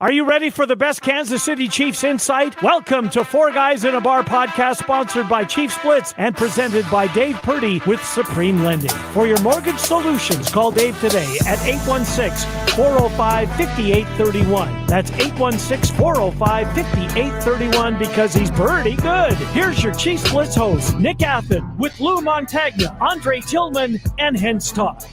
Are you ready for the best Kansas City Chiefs insight? Welcome to Four Guys in a Bar podcast, sponsored by Chiefs Blitz and presented by Dave Purdy with Supreme Lending. For your mortgage solutions, call Dave today at 816-405-5831. That's 816-405-5831 because he's pretty good. Here's your Chiefs Blitz host, Nick Athan, with Lou Montagna, Andre Tillman, and Hens Talk.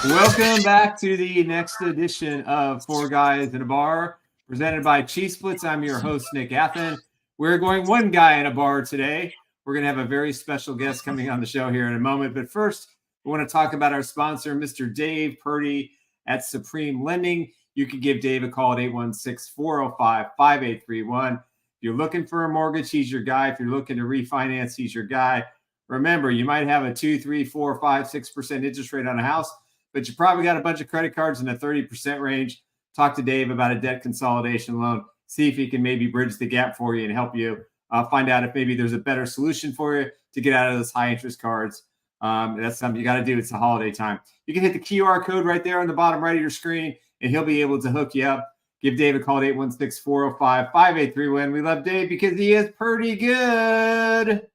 Welcome back to the next edition of Four Guys in a Bar, presented by Chiefs Blitz. I'm your host, Nick Athan. We're going one guy in a bar today. We're going to have a very special guest coming on the show here in a moment. But first, we want to talk about our sponsor, Mr. Dave Purdy at Supreme Lending. You can give Dave a call at 816-405-5831. If you're looking for a mortgage, he's your guy. If you're looking to refinance, he's your guy. Remember, you might have a 2, 3, 4, 5, 6% interest rate on a house, but you probably got a bunch of credit cards in the 30% range. Talk to Dave about a debt consolidation loan. See if he can maybe bridge the gap for you and help you find out if maybe there's a better solution for you to get out of those high interest cards. That's something you got to do. It's the holiday time. You can hit the QR code right there on the bottom right of your screen, and he'll be able to hook you up. Give Dave a call at 816-405-5831. We love Dave because he is pretty good.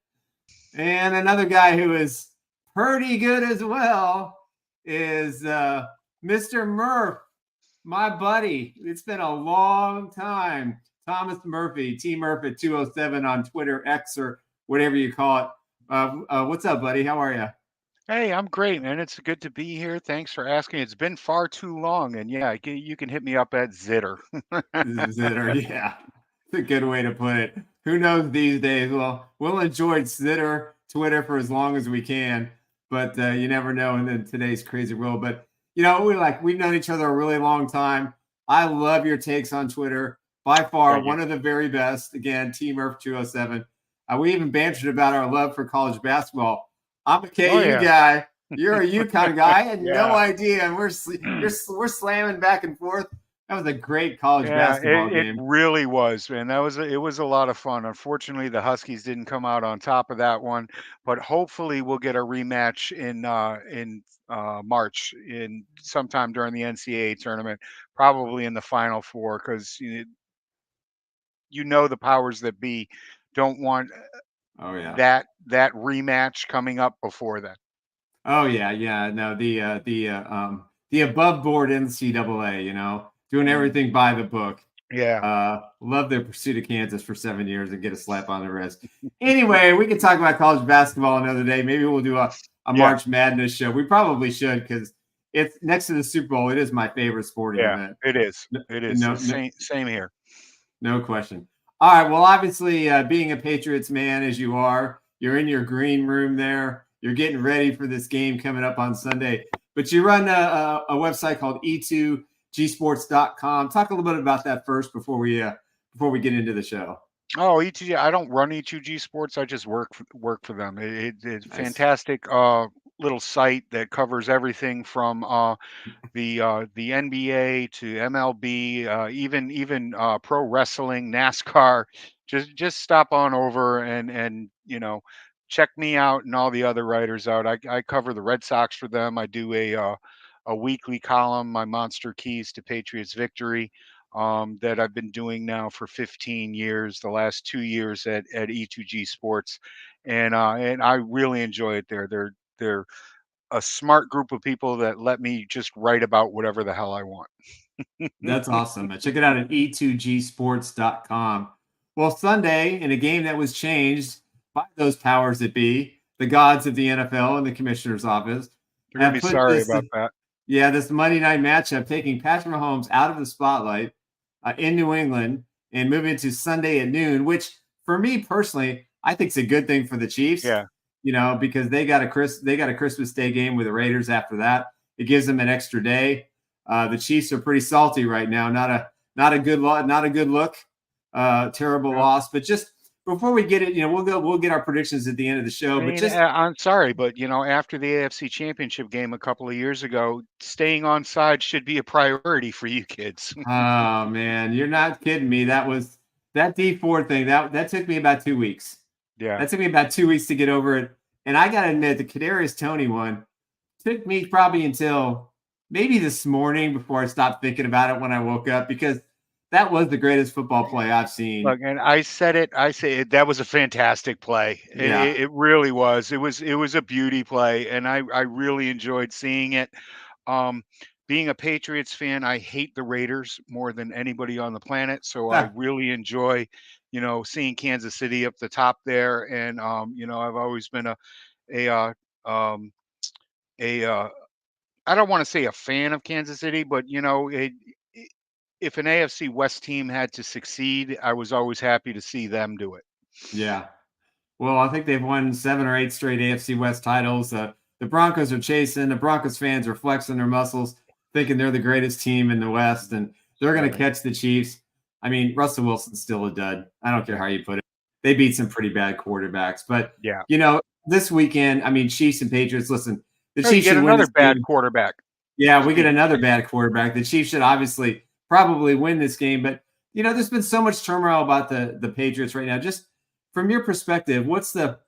And another guy who is pretty good as well is Mr. Murph, my buddy. It's been a long time. Thomas Murphy, T Murph at 207 on Twitter, X, or whatever you call it. What's up, buddy? How are you? Hey, I'm great, man. It's good to be here. Thanks for asking. It's been far too long. And yeah, you can hit me up at Zitter. Zitter, yeah. It's a good way to put it. Who knows these days? Well, we'll enjoy Zitter, Twitter for as long as we can. But you never know in today's crazy world. But, you know, we've known each other a really long time. I love your takes on Twitter. By far, one of the very best. Again, T Murph 207. We even bantered about our love for college basketball. I'm a KU guy. You're a UConn guy. I had no idea. And we're slamming back and forth. That was a great college basketball game. It really was, man. It was a lot of fun. Unfortunately, the Huskies didn't come out on top of that one, but hopefully we'll get a rematch in March, in sometime during the NCAA tournament, probably in the Final Four, because the powers that be don't want that rematch coming up before that. Oh yeah. No, the above board NCAA, doing everything by the book. Yeah. Love their pursuit of Kansas for 7 years and get a slap on the wrist. Anyway, we can talk about college basketball another day. Maybe we'll do a March Madness show. We probably should, because it's next to the Super Bowl. It is my favorite sporting event. It is. It is. Same here. No question. All right. Well, obviously, being a Patriots man as you are, you're in your green room there. You're getting ready for this game coming up on Sunday. But you run a website called E2G Sports.com. Talk a little bit about that first before we get into the show. Oh, E2G. I don't run E2G Sports. I just work for them. It's nice. Fantastic little site that covers everything from the NBA to MLB, even pro wrestling, NASCAR. Just stop on over and check me out and all the other writers out. I cover the Red Sox for them. I do a weekly column, my Monster Keys to Patriots Victory, that I've been doing now for 15 years, the last 2 years at E2G Sports. And I really enjoy it there. They're a smart group of people that let me just write about whatever the hell I want. That's awesome. Check it out at E2GSports.com. Well, Sunday, in a game that was changed by those powers that be, the gods of the NFL and the commissioner's office. You're going to be sorry about that. Yeah, this Monday night matchup taking Patrick Mahomes out of the spotlight in New England and moving to Sunday at noon, which for me personally, I think is a good thing for the Chiefs. Yeah. Because they got a Christmas Day game with the Raiders after that. It gives them an extra day. The Chiefs are pretty salty right now. Not a good look. Terrible loss. But just before we get it, we'll get our predictions at the end of the show. I'm sorry, but after the AFC Championship game a couple of years ago, staying on side should be a priority for you kids. Oh man, you're not kidding me. That D4 thing. That took me about 2 weeks. Yeah, that took me about 2 weeks to get over it. And I got to admit, the Kadarius Toney one took me probably until maybe this morning before I stopped thinking about it when I woke up, because that was the greatest football play I've seen. Look, and I said it. I say it, that was a fantastic play. Yeah. It really was. It was a beauty play, and I really enjoyed seeing it. Um, Being a Patriots fan, I hate the Raiders more than anybody on the planet. So I really enjoy, seeing Kansas City up the top there. And I've always been a um, a I don't want to say a fan of Kansas City, but if an AFC West team had to succeed, I was always happy to see them do it. Yeah. Well, I think they've won 7 or 8 straight AFC West titles. The Broncos are chasing. The Broncos fans are flexing their muscles, thinking they're the greatest team in the West, and they're going to catch the Chiefs. I mean, Russell Wilson's still a dud. I don't care how you put it. They beat some pretty bad quarterbacks. But, this weekend, I mean, Chiefs and Patriots, listen, the Chiefs get should another win bad game. quarterback. Yeah, we get another bad quarterback. The Chiefs should obviously probably win this game. But, there's been so much turmoil about the Patriots right now. Just from your perspective, what's the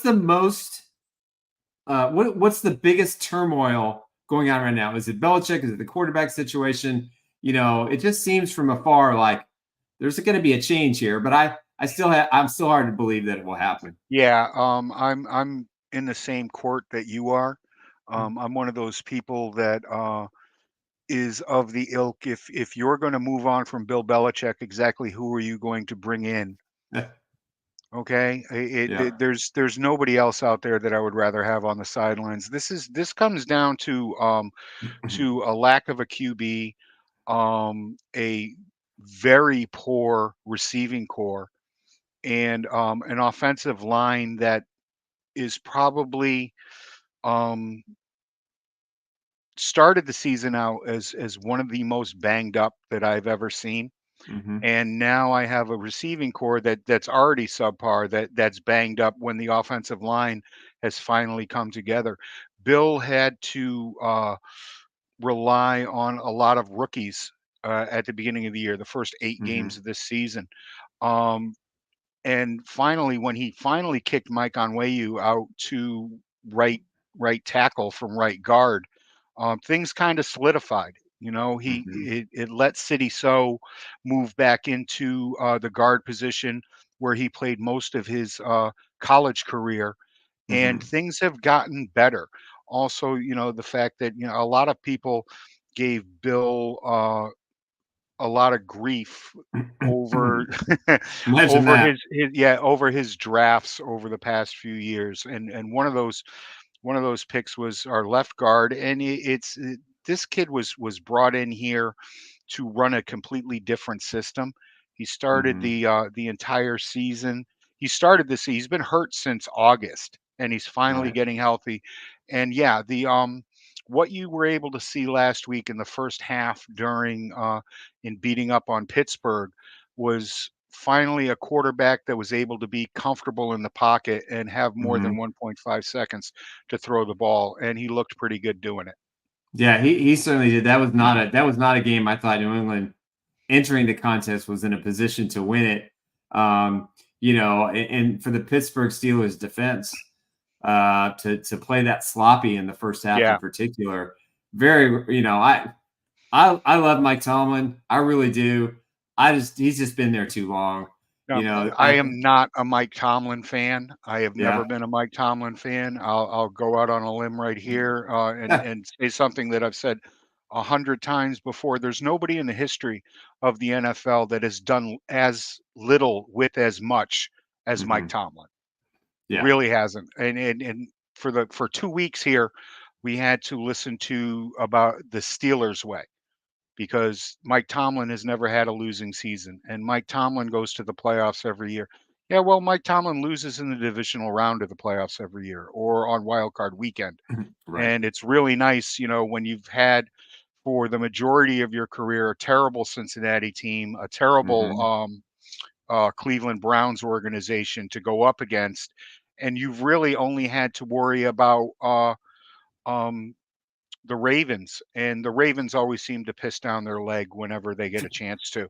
most what's the biggest turmoil going on right now? Is it Belichick? Is it the quarterback situation? It just seems from afar like there's going to be a change here, but I'm still hard to believe that it will happen. Yeah, I'm in the same court that you are. I'm one of those people that is of the ilk. If you're going to move on from Bill Belichick, exactly who are you going to bring in? Okay, there's nobody else out there that I would rather have on the sidelines. This comes down to a lack of a QB, a very poor receiving core, and an offensive line that is probably started the season out as one of the most banged up that I've ever seen. Mm-hmm. And now I have a receiving core that's already subpar, that's banged up when the offensive line has finally come together. Bill had to rely on a lot of rookies at the beginning of the year, the first 8 games of this season. And finally, when he finally kicked Mike Onwenu out to right tackle from right guard, things kind of solidified. It let City So move back into the guard position where he played most of his college career, and things have gotten better. Also, the fact that a lot of people gave Bill a lot of grief over over his drafts over the past few years, and one of those picks was our left guard, and this kid was brought in here to run a completely different system. He started the entire season. He's been hurt since August, and he's finally getting healthy. And what you were able to see last week in the first half during in beating up on Pittsburgh was finally a quarterback that was able to be comfortable in the pocket and have more than 1.5 seconds to throw the ball, and he looked pretty good doing it. Yeah, he certainly did. That was not a game I thought New England entering the contest was in a position to win it. And for the Pittsburgh Steelers defense to play that sloppy in the first half in particular, I love Mike Tomlin. I really do. He's just been there too long. I am not a Mike Tomlin fan. I have never been a Mike Tomlin fan. I'll go out on a limb right here and say something that I've said 100 times before. There's nobody in the history of the NFL that has done as little with as much as Mike Tomlin. Yeah. Really hasn't. And for 2 weeks here, we had to listen to about the Steelers way, because Mike Tomlin has never had a losing season, and Mike Tomlin goes to the playoffs every year. Yeah, well, Mike Tomlin loses in the divisional round of the playoffs every year or on wild card weekend. Right. And it's really nice, when you've had for the majority of your career a terrible Cincinnati team, a terrible Cleveland Browns organization to go up against, and you've really only had to worry about the Ravens, and the Ravens always seem to piss down their leg whenever they get a chance to.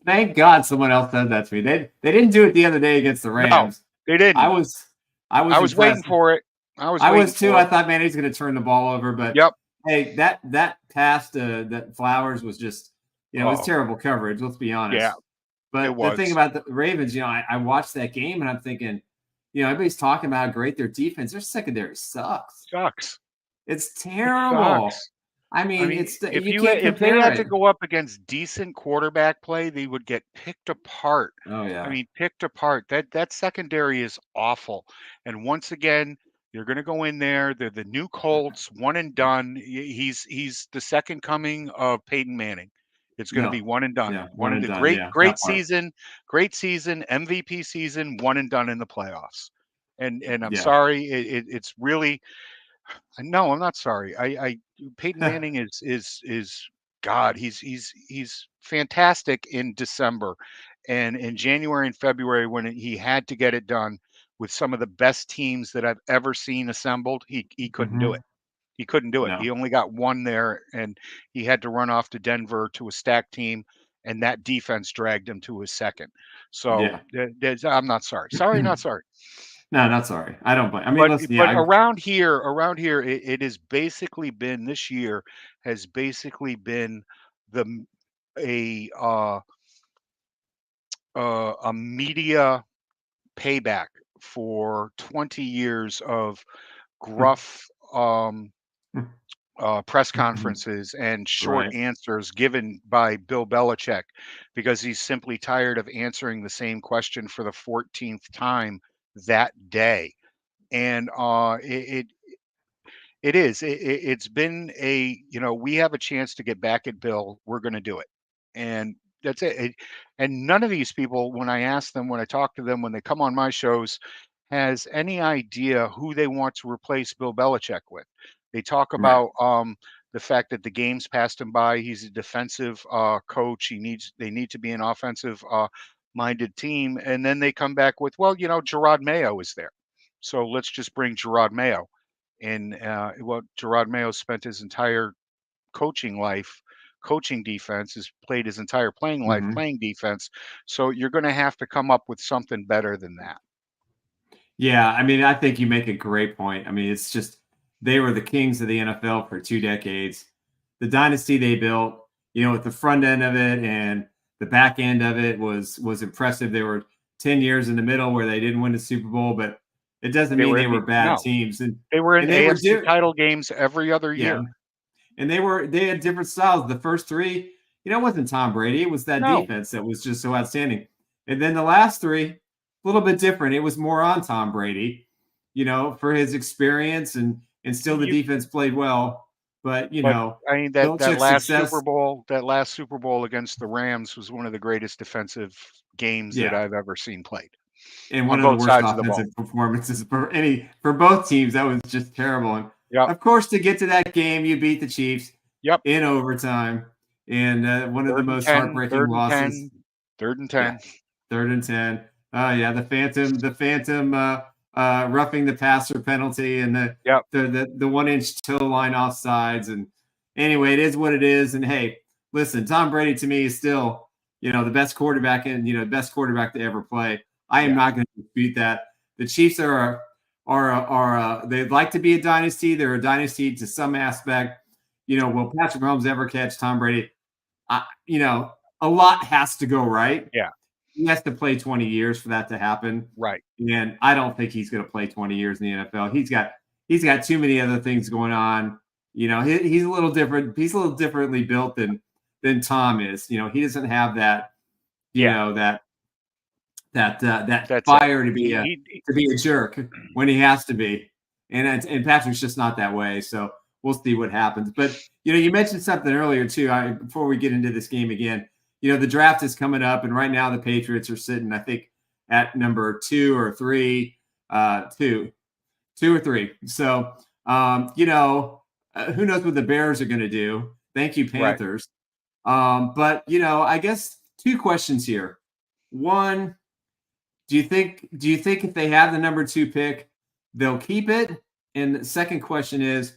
Thank God someone else said that to me. They didn't do it the other day against the Rams. No, they didn't. I was waiting for it. I was I waiting was too. for I it. thought Manning's going to turn the ball over, but Yep. hey, that pass to that Flowers was just, it was Oh, terrible coverage. Let's be honest. yeah, it But the thing was. about the Ravens, I watched that game and I'm thinking, everybody's talking about how great their defense, their secondary sucks. Sucks. It's It terrible. sucks. I I mean, mean, you can't if they compare had to it. go up against decent quarterback play, they would get picked apart. Oh I yeah. mean, picked apart. That secondary is awful. And once again, you're going to go in there. They're the new Colts, one and done. He's the second coming of Peyton Manning. It's going to be No. one and done. Yeah, One one and and the done. great Yeah, great that part. season, MVP season, one and done in the playoffs. And I'm Yeah. sorry, it's really no, I'm not sorry. Peyton Manning is God. He's fantastic in December, and in January and February when he had to get it done with some of the best teams that I've ever seen assembled. He couldn't do it. Mhm. He couldn't do it. No. He only got one there, and he had to run off to Denver to a stacked team, and that defense dragged him to his second. So Yeah. I'm not sorry. Sorry, not sorry. No, not sorry. I don't blame. I mean, But listen, but yeah, around here, it has basically been this year has basically been the m- a a media payback for 20 years of gruff press conferences and short right. answers given by Bill Belichick because he's simply tired of answering the same question for the 14th time that day. And it is. It's been we have a chance to get back at Bill. We're going to do it. And that's it. And none of these people, when I ask them, when I talk to them, when they come on my shows, has any idea who they want to replace Bill Belichick with. They talk Right. about the fact that the games passed him by. He's a defensive coach. They need to be an offensive minded team. And then they come back with, well, Gerard Mayo is there. So let's just bring Gerard Mayo. And Gerard Mayo spent his entire coaching life coaching defense, has played his entire playing life Mhm. playing defense. So you're going to have to come up with something better than that. Yeah, I mean, I think you make a great point. I mean, it's just they were the kings of the NFL for 2 decades. The dynasty they built, with the front end of it and the back end of it was impressive. They were 10 years in the middle where they didn't win the Super Bowl, but it doesn't They mean were they in were the bad no, teams. And they were in and they were AFC title games every other yeah, year. and they had different styles. The first 3, it wasn't Tom Brady. It was that No, defense that was just so outstanding. And then the last 3, a little bit different. It was more on Tom Brady, for his experience and still the you defense played well. But, but I mean Belichick's success, That last Super Bowl against the Rams was one of the greatest defensive games that yeah, I've ever seen played and one on of the both worst sides of the ball. offensive performances for both teams. That was just terrible. And Yep, of course, to get to that game, you beat the Chiefs yep. in overtime, and one of the Third and most 10, heartbreaking third and losses. 10, third and Yeah, 10. 3rd and 10. Oh yeah, the phantom roughing the passer penalty and Yep. the 1-inch toe line offsides. And anyway, it is what it is. And hey, listen, Tom Brady to me is still, the best quarterback best quarterback to ever play. I am Yeah. not going to dispute that. The Chiefs they'd like to be a dynasty. They're a dynasty to some aspect. Will Patrick Mahomes ever catch Tom Brady? A lot has to go right. Yeah. He has to play 20 years for that to happen. Right. And I don't think he's going to play 20 years in the NFL. He's got too many other things going on. He's a little different. He's a little differently built than Tom is. He doesn't have that, that That's it. fire to be a jerk when he has to be. And Patrick's just not that way. So we'll see what happens. But you mentioned something earlier too. Before we get into this game again, the draft is coming up, and right now the Patriots are sitting, I think, at number 2 or 3, 2 or 3. So who knows what the Bears are going to do? Thank you, Right. Panthers. But I guess 2 questions here. One, do you think if they have the number 2 pick, they'll keep it? And the second question is,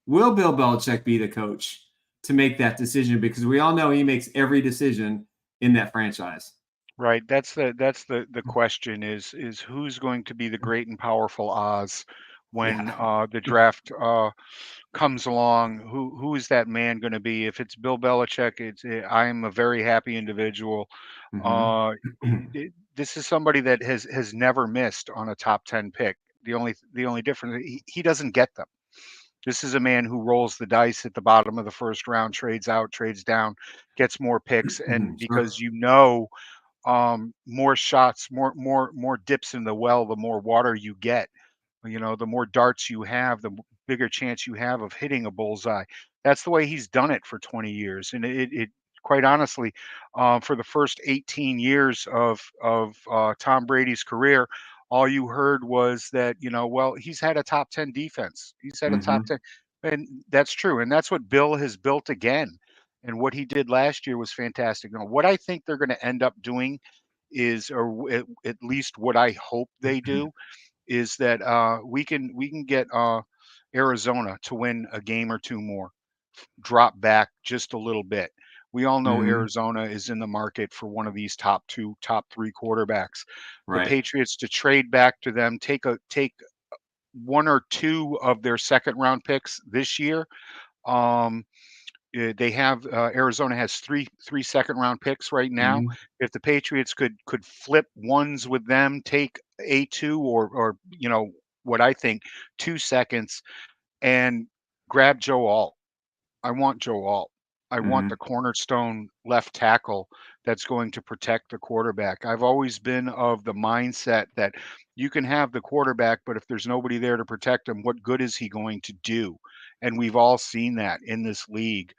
will Bill Belichick be the coach to make that decision? Because we all know he makes every decision in that franchise. Right. That's the question is who's going to be the great and powerful Oz when Yeah. the draft comes along. Who is that man going to be? If it's Bill Belichick, I am a very happy individual. Mhm. Uh, this is somebody that has never missed on a top 10 pick. The only difference, he doesn't get them. This is a man who rolls the dice at the bottom of the first round, trades out, trades down, gets more picks, and because Sure. more shots, more dips in the well, the more water you get. The more darts you have, the bigger chance you have of hitting a bullseye. That's the way he's done it for 20 years, and it quite honestly, for the first 18 years of Tom Brady's career, all you heard was that well, he's had a top 10 defense. He's had a top Mhm. 10, and that's true, and that's what Bill has built again. And what he did last year was fantastic. Now, what I think they're going to end up doing is, or at least what I hope they do, is that we can get Arizona to win a game or two more, drop back just a little bit. We all know Mhm. Arizona is in the market for one of these top two, top three quarterbacks. The Right. Patriots to trade back to them, take one or two of their second round picks this year. Um, they have Arizona has three second round picks right now. Mhm. If the Patriots could flip ones with them, take A2 or what I think 2 seconds, and grab Joe Alt. I want Joe Alt. I want the Mhm. cornerstone left tackle that's going to protect the quarterback. I've always been of the mindset that you can have the quarterback, but if there's nobody there to protect him, what good is he going to do? And we've all seen that in this league.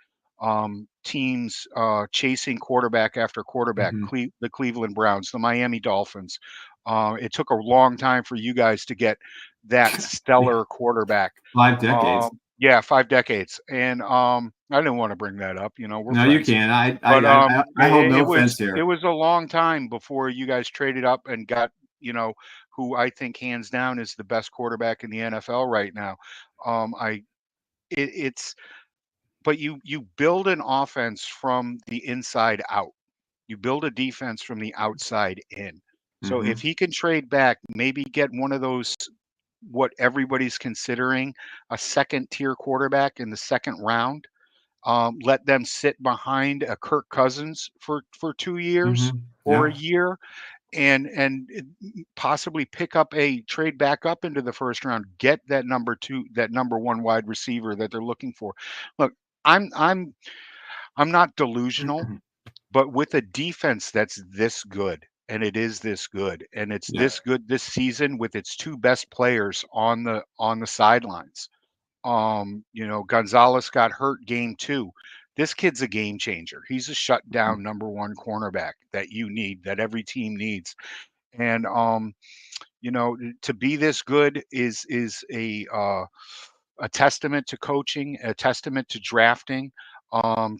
Teams chasing quarterback after quarterback, Mhm. The Cleveland Browns, the Miami Dolphins. It took a long time for you guys to get that Yeah. stellar quarterback. 5 decades. Yeah, 5 decades, and, I didn't wanna bring that up, we're No, you friends. can. But, I hold no offense it here. was a long time before you guys traded up and got, who I think hands down is the best quarterback in the NFL right now. I it it's but you build an offense from the inside out. You build a defense from the outside in. So if Mhm. he can trade back, maybe get one of those, what everybody's considering a second tier quarterback in the second round. Let them sit behind a Kirk Cousins for 2 years Mhm. or a Yeah. year, and possibly pick up a trade back up into the first round, get that number two, that number one wide receiver that they're looking for. Look, I'm I'm I'm not delusional, but with a defense that's this good, and it is this good, and it's Yeah. this good this season with its two best players on the sidelines. Gonzalez got hurt game 2. This kid's a game changer. He's a Mhm. shutdown number 1 cornerback that you need, that every team needs. And to be this good is a testament to coaching, a testament to drafting.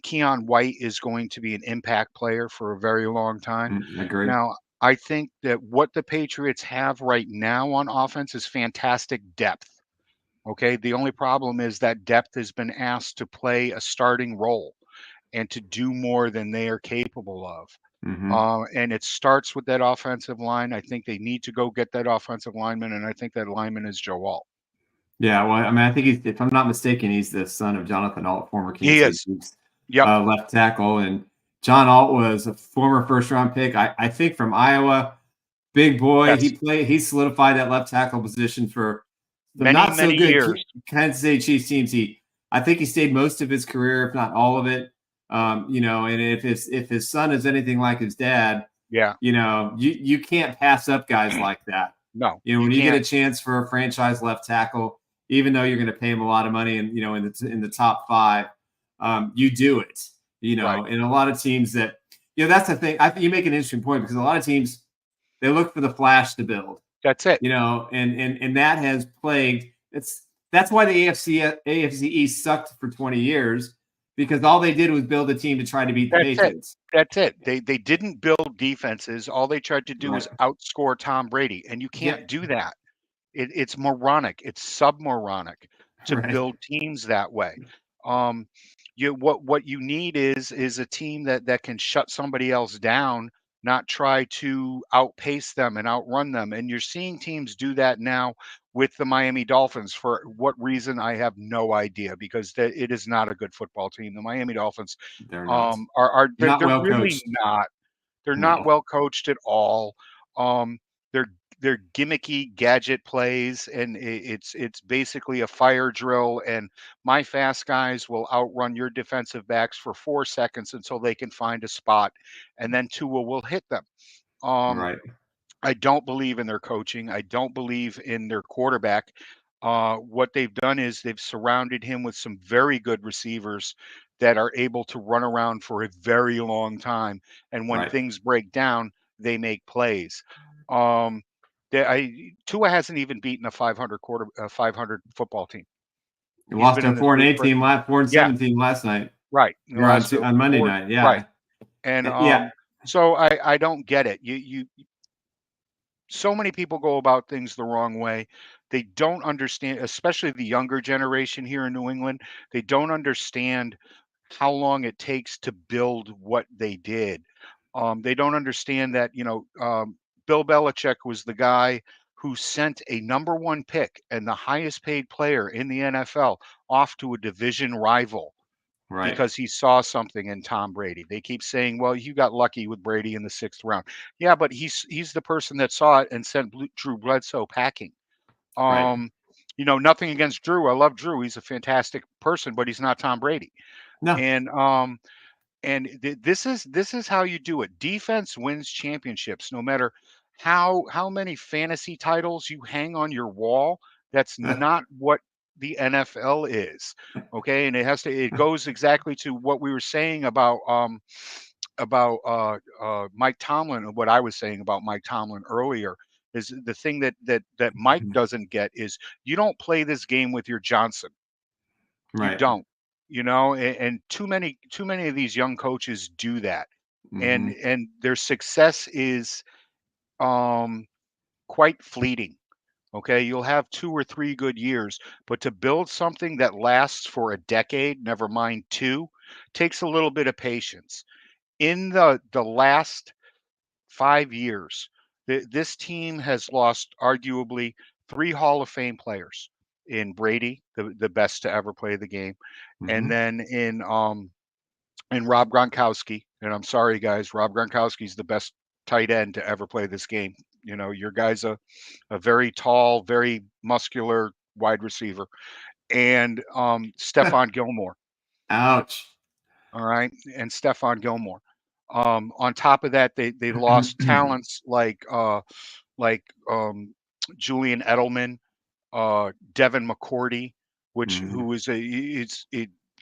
Keon White is going to be an impact player for a very long time. Agree. Now, I think that what the Patriots have right now on offense is fantastic depth. Okay. The only problem is that depth has been asked to play a starting role and to do more than they are capable of. Mhm. And it starts with that offensive line. I think they need to go get that offensive lineman, and I think that lineman is Joe Alt. Yeah, well, I mean, I think he's, if I'm not mistaken, he's the son of Jonathan Alt, former Kansas He City is. Chiefs Yep. left tackle, and John Alt was a former first round pick. I think from Iowa. Big boy. Yes. He solidified that left tackle position for some Many, not so many good years. Kansas City Chiefs teams. I think he stayed most of his career, if not all of it. And if his son is anything like his dad, Yeah. you can't pass up guys like that. No, When you you get a can't. chance for a franchise left tackle, even though you're going to pay him a lot of money, and in the top 5, you do it. Right. And a lot of teams that that's the thing. You make an interesting point, because a lot of teams, they look for the flash to build, That's it. and that has plagued. That's why the AFC East sucked for 20 years, because all they did was build a team to try to beat the That's it. Patriots. That's it. They didn't build defenses. All they tried to do was Right. outscore Tom Brady, and you can't Yep. do that. It's moronic. It's submoronic to Right. build teams that way. Um, what you need is a team that can shut somebody else down, not try to outpace them and outrun them. And you're seeing teams do that now with the Miami Dolphins. For what reason, I have no idea, because it is not a good football team. The Miami Dolphins They're not. they're Not well really coached. not. They're not No. well coached at all. They're gimmicky gadget plays, and it's basically a fire drill. And my fast guys will outrun your defensive backs for 4 seconds until they can find a spot, and then Tua will hit them. Right. I don't believe in their coaching. I don't believe in their quarterback. What they've done is they've surrounded him with some very good receivers that are able to run around for a very long time. And when Right. things break down, they make plays. Tua hasn't even beaten a 500 football team. You lost to a 4-8 team, 4-7 Yeah. team last night. Right. Or on Monday night. Yeah. Right. And Yeah. so I don't get it. So many people go about things the wrong way. They don't understand, especially the younger generation here in New England. They don't understand how long it takes to build what they did. They don't understand that, Bill Belichick was the guy who sent a number 1 pick and the highest paid player in the NFL off to a division rival Right. because he saw something in Tom Brady. They keep saying, "Well, you got lucky with Brady in the 6th round." Yeah, but he's the person that saw it and sent Drew Bledsoe packing. Right. Nothing against Drew. I love Drew. He's a fantastic person, but he's not Tom Brady. No. And this is how you do it. Defense wins championships, no matter how many fantasy titles you hang on your wall. That's not what the NFL is. Okay, and it goes exactly to what we were saying about Mike Tomlin, and what I was saying about Mike Tomlin earlier. Is the thing that Mike doesn't get is you don't play this game with your Johnson. You Right. don't. And too many of these young coaches do that. Mhm. And their success is quite fleeting. Okay, you'll have 2 or 3 good years, but to build something that lasts for a decade, never mind 2, takes a little bit of patience. In the last 5 years, this team has lost arguably 3 Hall of Fame players, in Brady, the best to ever play the game, and Mhm. then in Rob Gronkowski. And I'm sorry, guys, Rob Gronkowski's the best tight end to ever play this game. Your guy's a very tall, very muscular wide receiver, and Stephon Gilmore. Ouch. All right, and Stephon Gilmore. On top of that, they lost talents like Julian Edelman, Devin McCourty, who is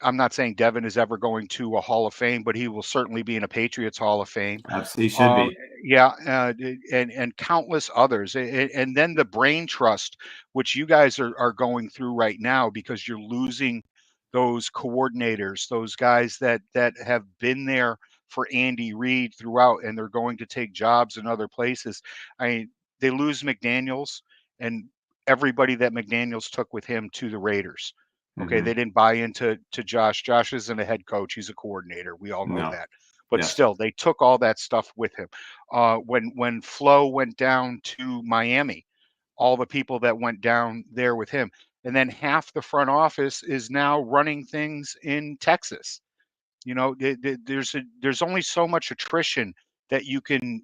I'm not saying Devin is ever going to a Hall of Fame, but he will certainly be in a Patriots Hall of Fame. Absolutely, he should be. Yeah, and countless others, and then the brain trust, which you guys are going through right now, because you're losing those coordinators, those guys that have been there for Andy Reid throughout, and they're going to take jobs in other places. I mean, they lose McDaniels and everybody that McDaniels took with him to the Raiders. Okay, they didn't buy into Josh. Josh isn't a head coach; he's a coordinator. We all know that. But still, they took all that stuff with him. When Flo went down to Miami, all the people that went down there with him, and then half the front office is now running things in Texas. There's only so much attrition that you can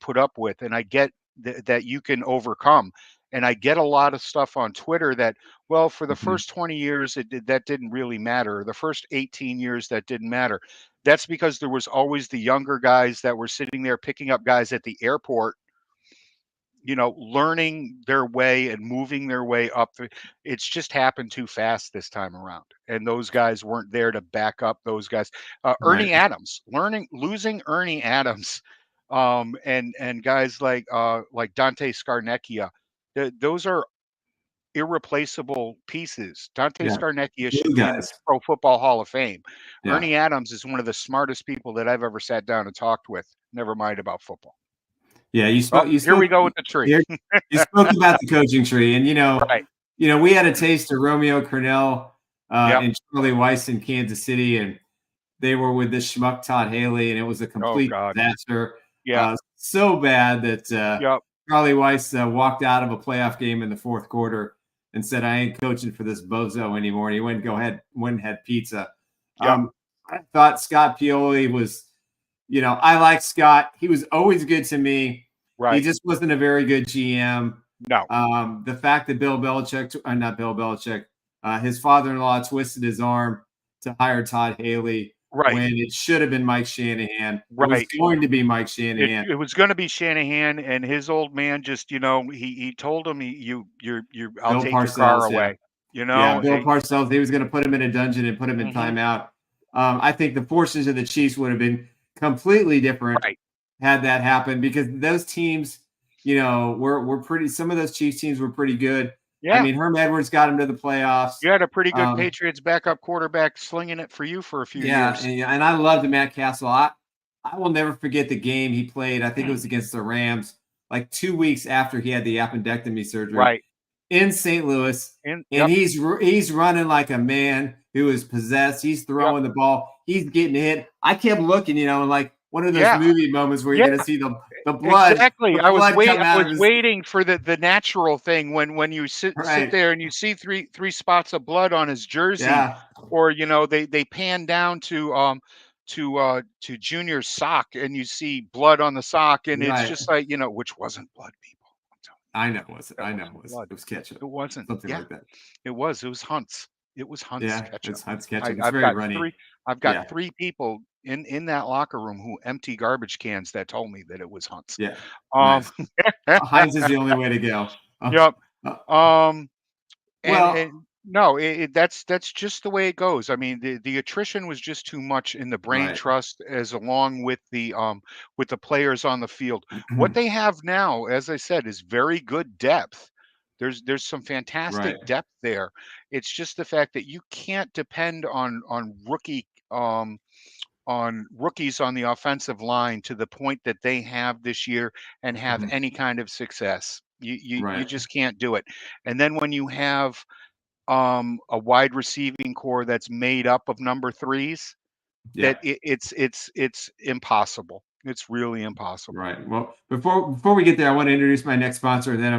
put up with, and I get that you can overcome. And I get a lot of stuff on Twitter that, well, for the first 20 years, that didn't really matter. The first 18 years, that didn't matter. That's because there was always the younger guys that were sitting there picking up guys at the airport, learning their way and moving their way up. It's just happened too fast this time around. And those guys weren't there to back up those guys. Ernie Adams, losing Ernie Adams, and guys like Dante Scarnecchia. Those are irreplaceable pieces. Dante Scarnecchia should be in the Pro Football Hall of Fame. Yeah. Ernie Adams is one of the smartest people that I've ever sat down and talked with. Never mind about football. Yeah, you spoke. Here we go with the tree. You spoke about the coaching tree, and right. We had a taste of Romeo Crennel and Charlie Weiss in Kansas City, and they were with this schmuck Todd Haley, and it was a complete disaster. Yeah, so bad that Charlie Weiss walked out of a playoff game in the fourth quarter and said, "I ain't coaching for this bozo anymore." And he went and had pizza. Yep. I thought Scott Pioli was, I like Scott. He was always good to me. Right. He just wasn't a very good GM. No. The fact that not Bill Belichick, his father-in-law twisted his arm to hire Todd Haley when it should have been Mike Shanahan. It was going to be Mike Shanahan. It was going to be Shanahan, and his old man just, he told him, I'll take your car away. Bill Parcells, he was going to put him in a dungeon and put him in timeout. I think the fortunes of the Chiefs would have been completely different had that happened, because those teams, were pretty. Some of those Chiefs teams were pretty good. Yeah. I mean, Herm Edwards got him to the playoffs. You had a pretty good Patriots backup quarterback slinging it for you for a few years. And I loved Matt Castle. I will never forget the game he played. I think it was against the Rams, like 2 weeks after he had the appendectomy surgery. In St. Louis. And he's running like a man who is possessed. He's throwing the ball. He's getting hit. I kept looking, and like one of those movie moments where you're going to see the blood. Exactly. I was waiting for the natural thing when you sit there and you see three spots of blood on his jersey, or they pan down to Junior's sock and you see blood on the sock, and it's just like, which wasn't blood, people. I know it wasn't. It was ketchup. It wasn't something like that. It was Hunt's. It was Hunt's ketchup. It's Hunt's ketchup. It's very runny. I've got 3 people in that locker room who empty garbage cans that told me that it was Hunt's. Yeah. Nice. Heinz is the only way to go. Yep. That's just the way it goes. I mean, the attrition was just too much in the brain trust, as along with the players on the field. What they have now, as I said, is very good depth. There's some fantastic depth there. It's just the fact that you can't depend on rookies on the offensive line to the point that they have this year and have any kind of success. You just can't do it. And then when you have a wide receiving core that's made up of number 3s, that it's impossible. It's really impossible. Right. Well, before we get there, I want to introduce my next sponsor, and then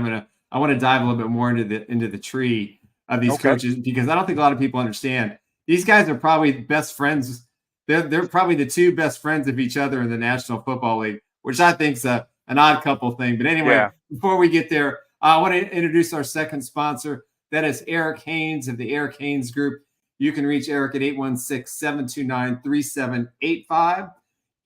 I want to dive a little bit more into the tree of these coaches, because I don't think a lot of people understand. These guys are probably best friends. They're probably the 2 best friends of each other in the National Football League, which I think is an odd couple thing. But anyway, before we get there, I want to introduce our second sponsor. That is Eric Haynes of the Eric Haynes Group. You can reach Eric at 816-729-3785.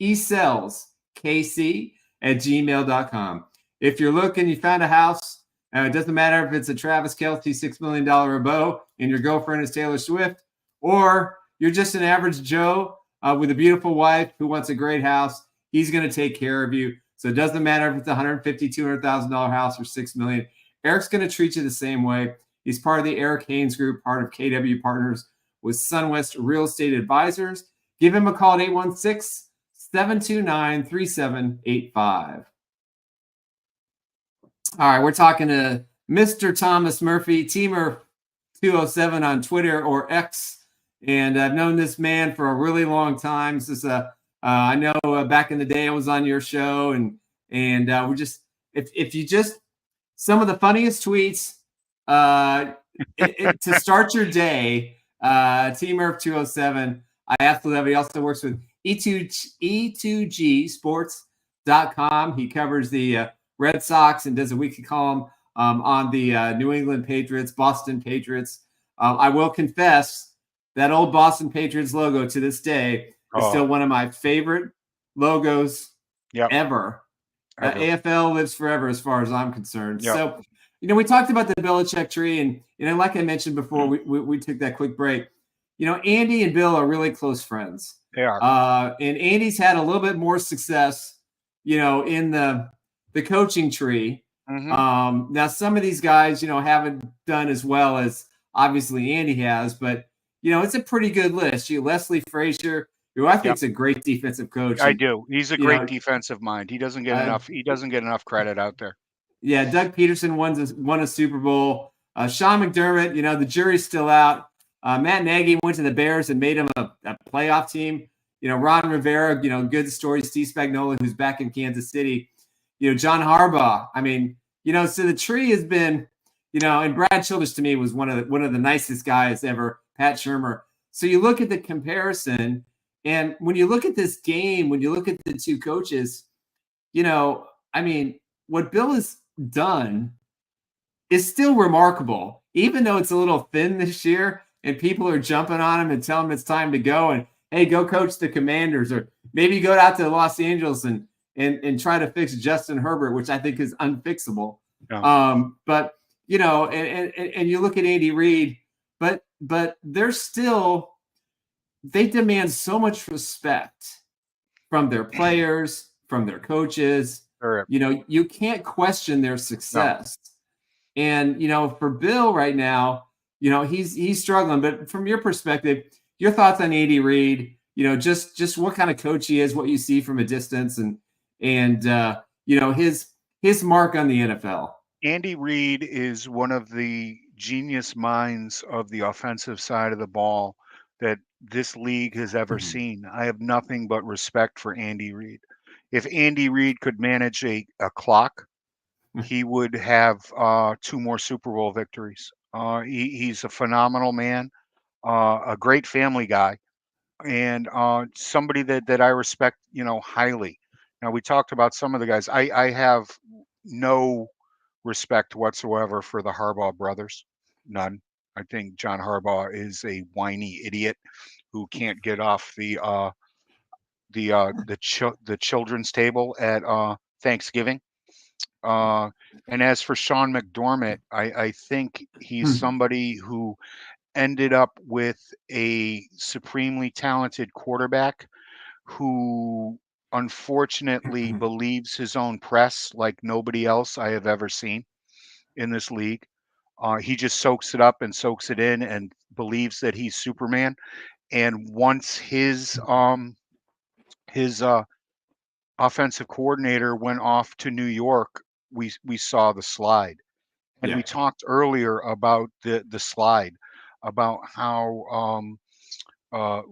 eSellsKC@gmail.com. If you're looking, you found a house. It doesn't matter if it's a Travis Kelce $6 million bow and your girlfriend is Taylor Swift, or you're just an average Joe with a beautiful wife who wants a great house. He's going to take care of you. So it doesn't matter if it's a $150,000, $200,000 house or $6 million. Eric's going to treat you the same way. He's part of the Eric Haynes Group, part of KW Partners with SunWest Real Estate Advisors. Give him a call at 816-729-3785. All right, we're talking to Mr. Thomas Murphy, Teamer207 on Twitter or X, and I've known this man for a really long time. I know back in the day I was on your show, and we just if you just some of the funniest tweets to start your day. Teamer207, I absolutely love it. He also works with E2G Sports.com. He covers the Red Sox and does a weekly column on the New England Patriots, Boston Patriots. I will confess that old Boston Patriots logo to this day is still one of my favorite logos ever. AFL lives forever as far as I'm concerned. Yep. So, we talked about the Belichick tree, and like I mentioned before, we took that quick break. Andy and Bill are really close friends. They are. And Andy's had a little bit more success, in the coaching tree. Now, some of these guys, haven't done as well as obviously Andy has, but, it's a pretty good list. Leslie Frazier, who I think is a great defensive coach. I do. He's a great defensive mind. He doesn't get enough. He doesn't get enough credit out there. Yeah, Doug Peterson won a Super Bowl. Sean McDermott, the jury's still out. Matt Nagy went to the Bears and made him a playoff team. Ron Rivera, good story. Steve Spagnuolo, who's back in Kansas City. John Harbaugh. I mean, so the tree has been, and Brad Childress to me was one of the nicest guys ever. Pat Shurmur. So you look at the comparison, and when you look at this game, when you look at the two coaches, I mean, what Bill has done is still remarkable, even though it's a little thin this year and people are jumping on him and telling him it's time to go and, hey, go coach the Commanders, or maybe go out to Los Angeles and try to fix Justin Herbert, which I think is unfixable. Yeah. But, and you look at Andy Reid, but they're still, they demand so much respect from their players, from their coaches. Sure. You can't question their success. No. And, for Bill right now, he's struggling. But from your perspective, your thoughts on Andy Reid, just what kind of coach he is, what you see from a distance, and his mark on the NFL. Andy Reid is one of the genius minds of the offensive side of the ball that this league has ever seen. I have nothing but respect for Andy Reid. If Andy Reid could manage a clock, he would have 2 more Super Bowl victories. He's a phenomenal man, a great family guy, and somebody that I respect, highly. Now, we talked about some of the guys. I have no respect whatsoever for the Harbaugh brothers. None. I think John Harbaugh is a whiny idiot who can't get off the children's table at Thanksgiving. And as for Sean McDermott, I think he's somebody who ended up with a supremely talented quarterback who unfortunately believes his own press like nobody else I have ever seen in this league. He just soaks it up and soaks it in and believes that he's Superman. And once his offensive coordinator went off to New York, we saw the slide. And we talked earlier about the slide, about how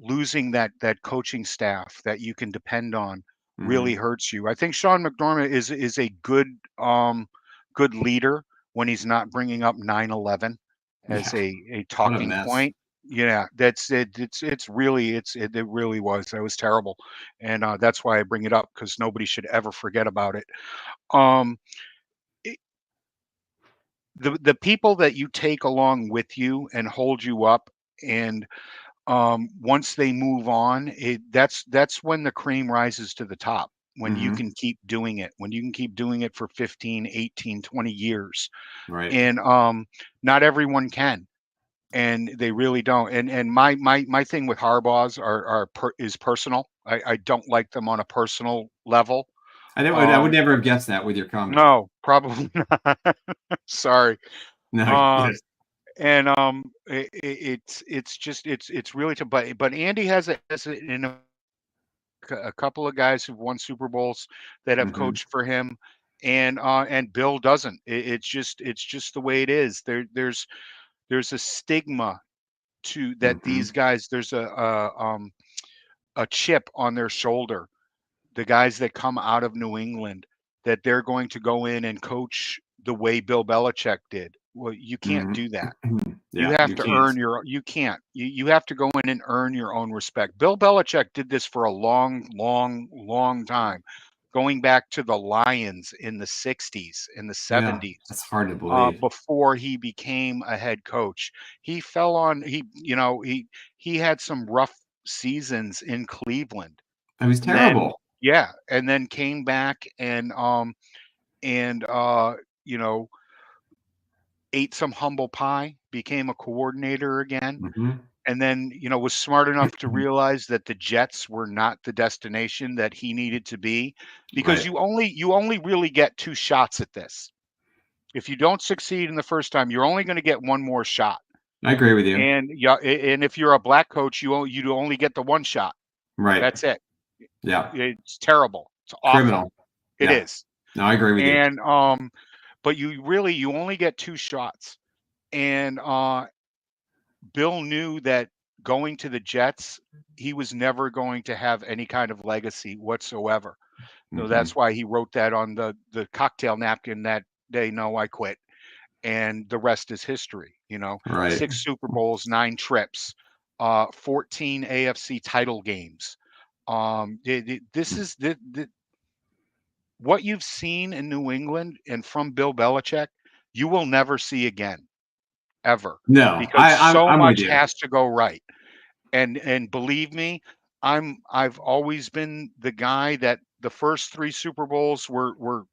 losing that coaching staff that you can depend on really hurts you. I think Sean McDermott is a good leader when he's not bringing up 9/11 as a talking point. Yeah, that's it. It really was. That was terrible, and that's why I bring it up, because nobody should ever forget about it. The people that you take along with you and hold you up, and once they move on, that's when the cream rises to the top. When you can keep doing it, when you can keep doing it for 15, 18, 20 years. Right. And not everyone can. And they really don't. And my thing with Harbaugh's is personal. I don't like them on a personal level. I would never have guessed that with your comment. No, probably not. Sorry. No. And it's really but Andy has a couple of guys who've won Super Bowls that have coached for him, and Bill doesn't. It's just the way it is. There's a stigma to that. These guys, there's a chip on their shoulder. The guys that come out of New England, that they're going to go in and coach the way Bill Belichick did. Well, you can't do that. You have to earn your. You can't. You have to go in and earn your own respect. Bill Belichick did this for a long time, going back to the Lions in the 60s, in the 70s. Yeah, that's hard to believe. Before he became a head coach, he fell on. He had some rough seasons in Cleveland. It was terrible. Yeah, and then came back and ate some humble pie, became a coordinator again, and then was smart enough to realize that the Jets were not the destination that he needed to be, because you only really get 2 shots at this. If you don't succeed in the first time, you're only going to get 1 more shot. I agree with you. And if you're a black coach, you only get the 1 shot. Right. That's it. Yeah. It's terrible. It's awful. Criminal. It is. No, I agree with you. And but you only get 2 shots. And Bill knew that going to the Jets, he was never going to have any kind of legacy whatsoever. So that's why he wrote that on the cocktail napkin that day. No, I quit. And the rest is history. Right. 6 Super Bowls, 9 trips, 14 AFC title games. This is what you've seen in New England and from Bill Belichick, you will never see again, ever, No, because so I'm with much you. has to go right. And believe me, I've always been the guy that the first 3 Super Bowls were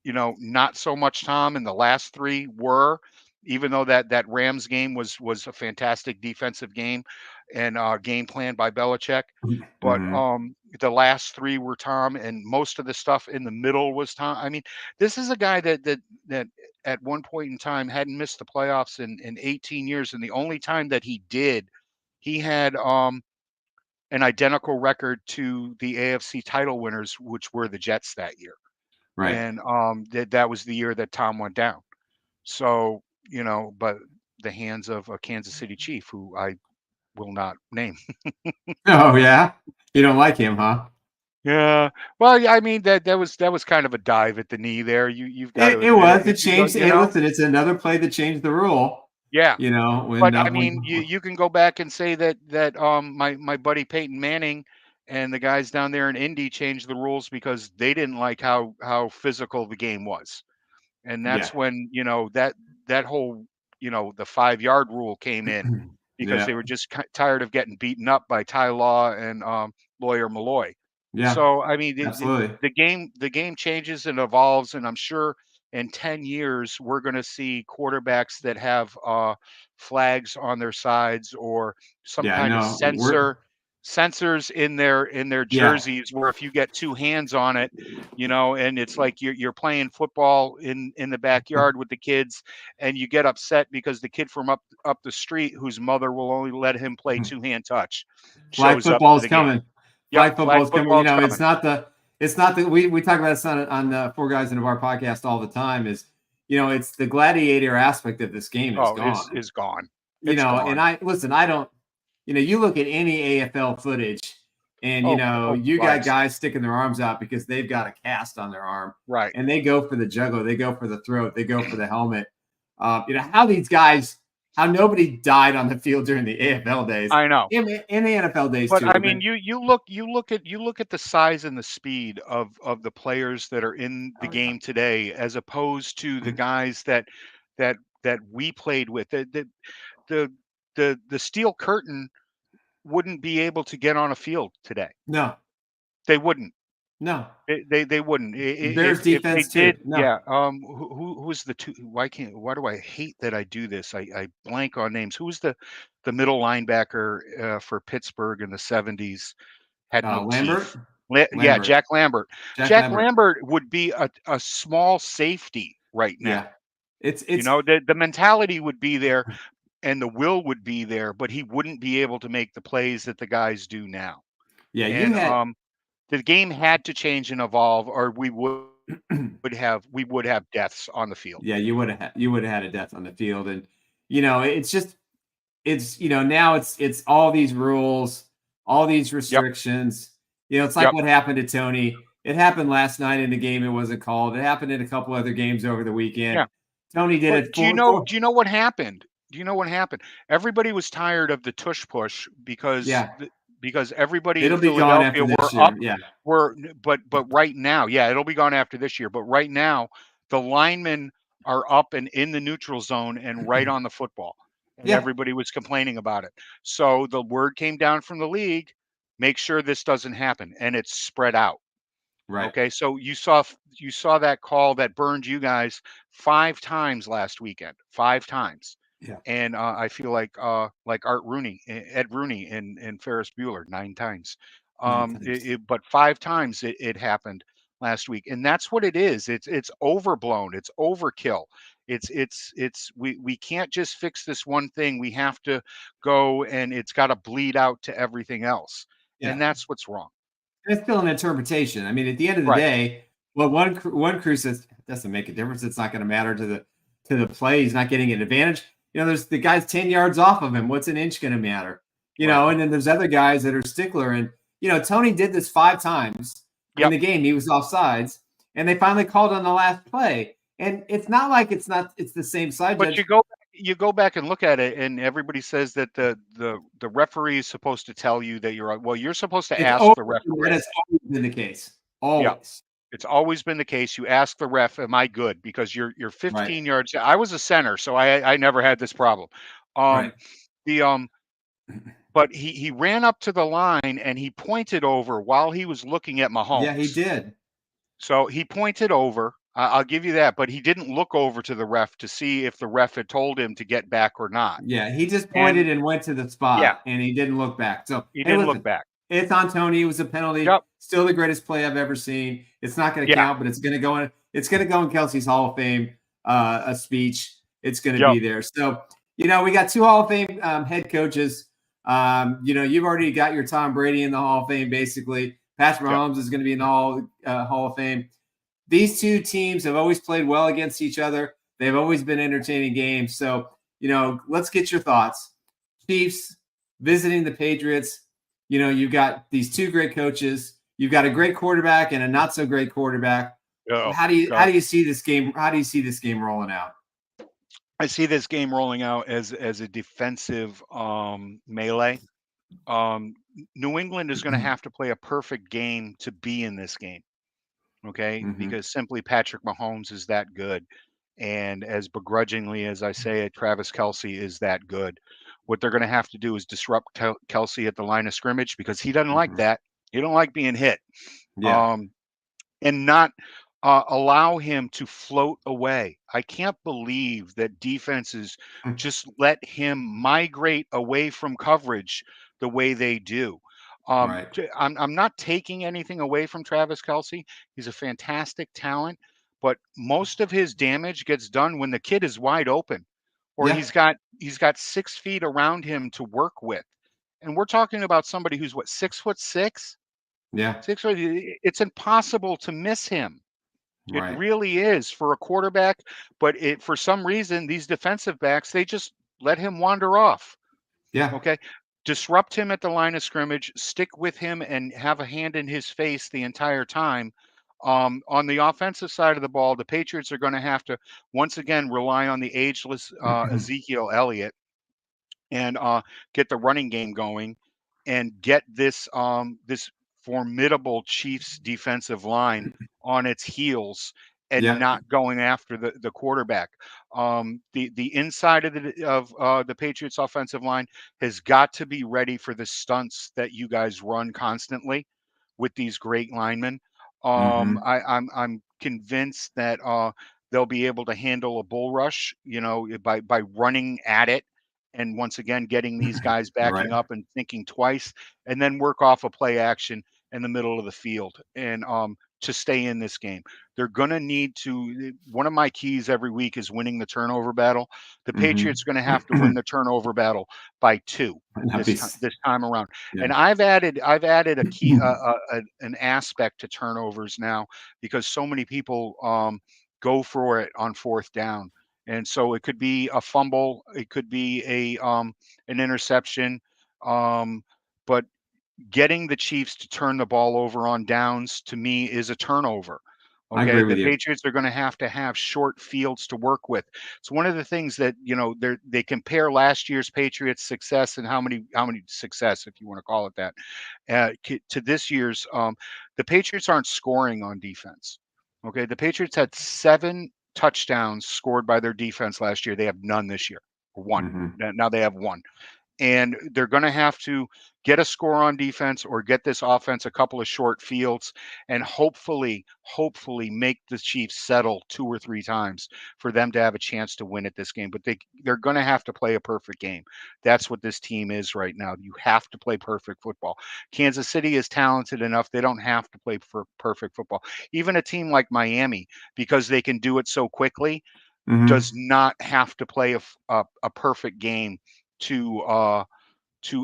not so much Tom, and the last 3 were, even though that Rams game was a fantastic defensive game and game plan by Belichick. But the last 3 were Tom, and most of the stuff in the middle was Tom. I mean, this is a guy that at one point in time hadn't missed the playoffs in 18 years, and the only time that he did, he had an identical record to the AFC title winners, which were the Jets that year. Right. And that was the year that Tom went down. So, but the hands of a Kansas City Chief, who I will not name. Oh yeah, you don't like him, huh? Yeah. Well, yeah, I mean that was kind of a dive at the knee there. You've got to It admit was. it. It changed. Hey, listen, it's another play that changed the rule. Yeah. When But I mean, you can go back and say that my buddy Peyton Manning and the guys down there in Indy changed the rules because they didn't like how physical the game was. And that's when, that whole, the 5-yard rule came in because they were just tired of getting beaten up by Ty Law and Lawyer Malloy. Yeah. So, I mean, absolutely. the game changes and evolves, and I'm sure in 10 years we're going to see quarterbacks that have flags on their sides or some kind of sensors in their jerseys where if you get 2 hands on it, and it's like you're playing football in the backyard with the kids, and you get upset because the kid from up the street whose mother will only let him play 2-hand touch flag shows up football to is the coming. game. Flag football is coming. It's it's not the we talk about this on 4 Guys in a Bar podcast all the time. Is it's the gladiator aspect of this game is gone. Is gone. Gone. And I don't. You look at any AFL footage, and you got guys sticking their arms out because they've got a cast on their arm, right? And they go for the jugular, they go for the throat, they go for the helmet. How these guys, how nobody died on the field during the AFL days. I know in the NFL days but too. I mean, you look at the size and the speed of the players that are in the game today, as opposed to the guys that we played with. The steel curtain wouldn't be able to get on a field today. No, they wouldn't. No, they wouldn't. There's defense too. No. Yeah. Who's the two? Why do I hate that I do this? I blank on names. Who's the middle linebacker for Pittsburgh in the 70s? Had no Lambert? teeth. Yeah, Jack Lambert. Jack Lambert would be a small safety right now. Yeah. It's the mentality would be there and the will would be there, but he wouldn't be able to make the plays that the guys do now. Yeah, and the game had to change and evolve, or we would have deaths on the field. Yeah, you would have had a death on the field, and now it's all these rules, all these restrictions. It's like what happened to Tony. It happened last night in the game. It wasn't called. It happened in a couple other games over the weekend. Yeah. Tony did it. Do you know what happened? Everybody was tired of the tush push because everybody in Philadelphia were up. But right now, it'll be gone after this year. But right now, the linemen are up and in the neutral zone and right on the football. And everybody was complaining about it. So the word came down from the league, make sure this doesn't happen. And it's spread out. Right. Okay. So you saw that call that burned you guys 5 times last weekend. 5 times. Yeah. And I feel like Ed Rooney and Ferris Bueller 9 times. But 5 times it happened last week, and that's what it is. It's overblown. It's overkill. We can't just fix this one thing. We have to go, and it's got to bleed out to everything else. Yeah. And that's what's wrong. It's still an interpretation. I mean, at the end of the day, well, one crew says it doesn't make a difference. It's not going to matter to the play. He's not getting an advantage. There's the guy's 10 yards off of him. What's an inch going to matter? And then there's other guys that are stickler. And, Tony did this 5 times. in the game. He was offsides, and they finally called on the last play. And it's not like it's the same side But judge. you go back and look at it, and everybody says that the referee is supposed to tell you that you're supposed to ask the referee. That has always been the case. Always. Yeah. It's always been the case. You ask the ref, "Am I good?" Because you're 15 yards. I was a center, so I never had this problem. Right. But he ran up to the line and he pointed over while he was looking at Mahomes. Yeah, he did. So he pointed over. I'll give you that, but he didn't look over to the ref to see if the ref had told him to get back or not. Yeah, he just pointed and went to the spot, and he didn't look back. So he didn't look back. It's on Tony. It was a penalty. Yep. Still the greatest play I've ever seen. It's not going to count, but it's going to go in. It's going to go in Kelsey's Hall of Fame a speech. It's going to be there. So we got 2 Hall of Fame head coaches. You've already got your Tom Brady in the Hall of Fame. Basically, Patrick Mahomes is going to be in the Hall of Fame. These 2 teams have always played well against each other. They've always been entertaining games. So, let's get your thoughts. Chiefs visiting the Patriots. You've got these 2 great coaches. You've got a great quarterback and a not so great quarterback. How do you see this game? How do you see this game rolling out? I see this game rolling out as a defensive melee. New England is going to have to play a perfect game to be in this game. Okay, because simply Patrick Mahomes is that good. And as begrudgingly as I say it, Travis Kelce is that good. What they're going to have to do is disrupt Kelce at the line of scrimmage because he doesn't like that. He don't like being hit. Yeah. And not allow him to float away. I can't believe that defenses just let him migrate away from coverage the way they do. I'm not taking anything away from Travis Kelce. He's a fantastic talent, but most of his damage gets done when the kid is wide open, or he's got 6 feet around him to work with. And we're talking about somebody who's 6'6". Yeah, 6 foot. It's impossible to miss him. It really is for a quarterback. But for some reason, these defensive backs, they just let him wander off. Yeah. Okay. Disrupt him at the line of scrimmage, stick with him, and have a hand in his face the entire time. On the offensive side of the ball, the Patriots are going to have to once again rely on the ageless Ezekiel Elliott and get the running game going and get this formidable Chiefs defensive line on its heels and not going after the quarterback. The inside of the Patriots offensive line has got to be ready for the stunts that you guys run constantly with these great linemen. I'm convinced that they'll be able to handle a bull rush, by running at it. And once again, getting these guys backing up and thinking twice, and then work off a play action in the middle of the field. And to stay in this game, they're going to need to. One of my keys every week is winning the turnover battle. The Patriots are going to have to win the turnover battle by 2 this time around. And I've added a key, an aspect to turnovers now because so many people go for it on 4th down. And so it could be a fumble, it could be an interception, but getting the Chiefs to turn the ball over on downs to me is a turnover. Okay, I agree with the you. Patriots are going to have short fields to work with. It's one of the things that they compare last year's Patriots success and how many success, if you want to call it that, to this year's. The Patriots aren't scoring on defense. Okay, the Patriots had 7 touchdowns scored by their defense last year. They have none this year. 1. Now they have 1. And they're going to have to get a score on defense or get this offense a couple of short fields and hopefully make the Chiefs settle 2 or 3 times for them to have a chance to win at this game. But they're going to have to play a perfect game. That's what this team is right now. You have to play perfect football. Kansas City is talented enough. They don't have to play for perfect football. Even a team like Miami, because they can do it so quickly, does not have to play a perfect game to